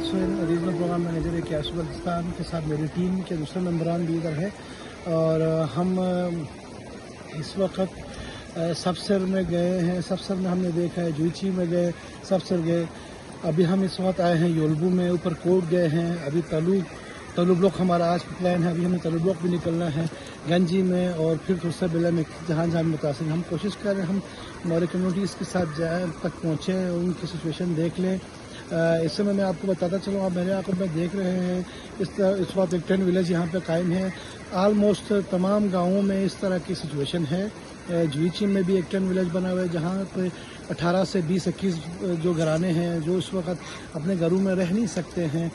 Suhail regional programme manager कैश बल्तिस्तान के साथ मेरी टीम के दूसरे मेंबरान भी इधर है और हम इस वक्त सबसर में गए हैं। सबसर में हमने देखा है, जुईची में गए, सबसर गए। अभी हम इस वक्त आए हैं योल्बू में, ऊपर कोट गए हैं। अभी तलू ब्लॉक हमारा आज प्लान है। अभी हमें तलू ब्लॉक भी निकलना है, गंजी में और फिर दूसरा बिला में, जहाँ जहाँ मुतासिर। हम कोशिश कर रहे हैं हम हमारे कम्युनिटीज़ के साथ जाए तक पहुँचें, उनकी सिचुएशन देख लें। इस समय मैं आपको बताता चलूँ, आप मेरे आंखों में देख रहे हैं इस वक्त एक 10 विलेज यहाँ पे कायम है। आलमोस्ट तमाम गाँवों में इस तरह की सिचुएशन है। जुईची में भी एक 10 विलेज बना हुआ है, जहाँ पे 18 से 20-21 जो घराने हैं जो इस वक्त अपने घरों में रह नहीं सकते हैं।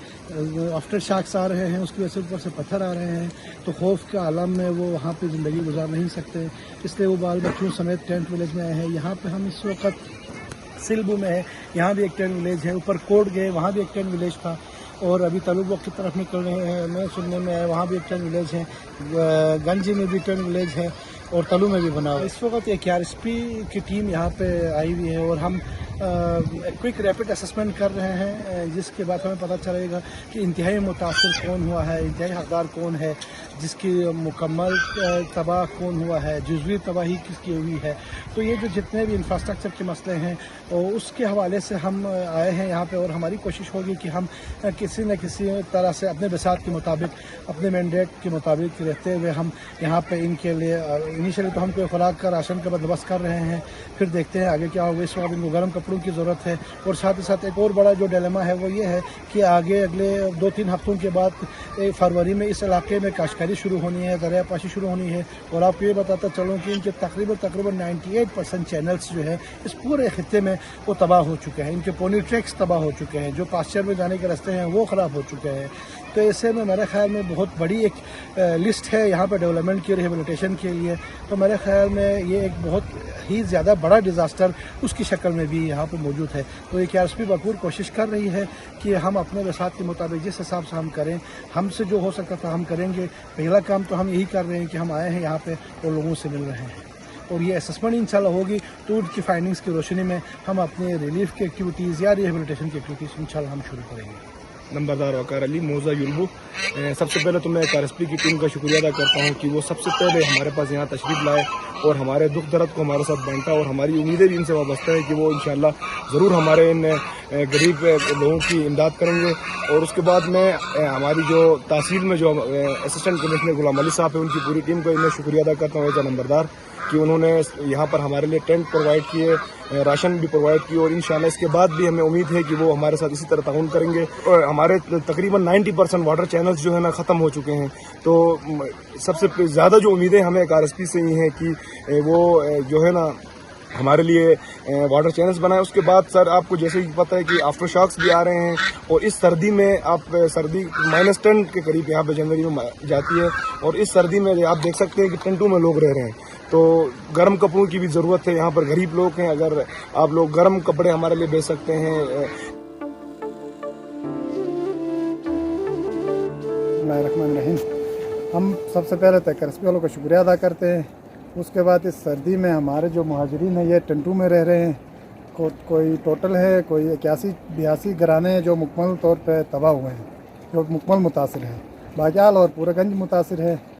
आफ्टर शॉक्स आ रहे हैं, उसकी वजह से ऊपर से पत्थर आ रहे हैं, तो खौफ के आलम में वो वहाँ पे ज़िंदगी गुजार नहीं सकते, इसलिए वो बाल बच्चों समेत टेंट विलेज में आए हैं। यहाँ पे हम इस वक्त सिल्बू में है, यहाँ भी एक 10 विलेज है। ऊपर कोट गए, वहाँ भी एक 10 विलेज था। और अभी तलू ब्लॉक की तरफ निकल रहे हैं, मैं सुनने में आया वहाँ भी एक 10 विलेज है। गंजी में भी 10 विलेज है और तलू में भी बना हुआ है। इस वक्त एक KRSP की टीम यहाँ पे आई हुई है और हम क्विक रैपिड असेसमेंट कर रहे हैं, जिसके बाद हमें पता चलेगा कि इंतहाई मुतासिर कौन हुआ है, इंतहाई हकदार कौन है, जिसकी मुकम्मल तबाह कौन हुआ है, जुज़वी तबाही किसकी हुई है। तो ये जो जितने भी इंफ्रास्ट्रक्चर के मसले हैं और उसके हवाले से हम आए हैं यहाँ पे, और हमारी कोशिश होगी कि हम किसी न किसी तरह से अपने बिसात के मुताबिक, अपने मैंडेट के मुताबिक रहते हुए हम यहाँ पे इनके लिए इनिशियली तो हम कोई खुराक का राशन का बंदोबस्त कर रहे हैं, फिर देखते हैं आगे क्या होगा। इस वक्त इनको गर्म कपड़ों की ज़रूरत है और साथ ही साथ एक और बड़ा जो डिलेमा है वो ये है कि आगे अगले 2-3 हफ्तों के बाद फरवरी में इस इलाके में काश्तकारी शुरू होनी है, दरियापाशी शुरू होनी है। और आपको ये बताता चलूँ कि इनके तकरीबन 98% चैनल्स जो है इस पूरे खित्ते में वो तबाह हो चुके हैं। इनके पोनी ट्रैक्स तबाह हो चुके हैं, जो पास्चर में जाने के रास्ते हैं वो ख़राब हो चुके हैं। तो ऐसे में मेरे ख्याल में बहुत बड़ी एक लिस्ट है यहाँ पर डेवलपमेंट की, रिहेबिलिटेशन के लिए। तो मेरे ख्याल में ये एक बहुत ही ज़्यादा बड़ा डिज़ास्टर उसकी शक्ल में भी यहाँ पर मौजूद है। तो ये KRSP भरपूर कोशिश कर रही है कि हम अपने वसात के मुताबिक जिस हिसाब से हम करें, हमसे जो हो सकता था हम करेंगे। पहला काम तो हम यही कर रहे हैं कि हम आए हैं यहाँ पे और लोगों से मिल रहे हैं, और ये असेसमेंट इंशाल्लाह होगी तो उनकी फाइंडिंग्स की रोशनी में हम अपने रिलीफ की एक्टिविटीज़ या रिहेबिलिटेशन की एक्टिविटीज़ इंशाल्लाह हम शुरू करेंगे। नंबरदार वकार अली मौजा युल्बू, सबसे पहले तो मैं KRSP की टीम का शुक्रिया अदा करता हूँ कि वो सबसे पहले हमारे पास यहाँ तशरीफ़ लाए और हमारे दुख दर्द को हमारे साथ बांटा, और हमारी उम्मीदें भी इनसे वाबस्ता है कि वो इंशाल्लाह ज़रूर हमारे इन गरीब लोगों की इमदाद करेंगे। और उसके बाद मैं हमारी जो तहसील में जो असिस्टेंट कमिश्नर गुलाम अली साहब है, उनकी पूरी टीम को मैं शुक्रिया अदा करता हूँ एज ए नंबरदार, कि उन्होंने यहाँ पर हमारे लिए टेंट प्रोवाइड किए, राशन भी प्रोवाइड किए, और इंशाल्लाह इसके बाद भी हमें उम्मीद है कि वो हमारे साथ इसी तरह ताउन करेंगे। और हमारे तकरीबन 90% वाटर चैनल्स जो है ना ख़त्म हो चुके हैं। तो सबसे ज़्यादा जो उम्मीदें हमें KRSP से ही हैं कि वो जो है ना हमारे लिए वाटर चैनल्स बनाए। उसके बाद सर आपको जैसे कि पता है कि आफ्टर शॉक्स भी आ रहे हैं, और इस सर्दी में आप सर्दी -10 के करीब यहाँ पे जनवरी में जाती है, और इस सर्दी में आप देख सकते हैं कि टेंटों में लोग रह रहे हैं। तो गर्म कपड़ों की भी ज़रूरत है, यहाँ पर गरीब लोग हैं, अगर आप लोग गर्म कपड़े हमारे लिए भेज सकते हैं। बिस्मिल्लाहिर्रहमानिर्रहीम। हम सबसे पहले तो KRSP वालों का शुक्रिया अदा करते हैं। उसके बाद इस सर्दी में हमारे जो मुहाजिरीन हैं ये टेंटों में रह रहे हैं। कोई टोटल है, कोई 81-82 घराने हैं जो मुकम्मल तौर पे तबाह हुए हैं, जो मुकम्मल मुतासिर हैं। बाजाल और पूरा गंज मुतासिर है।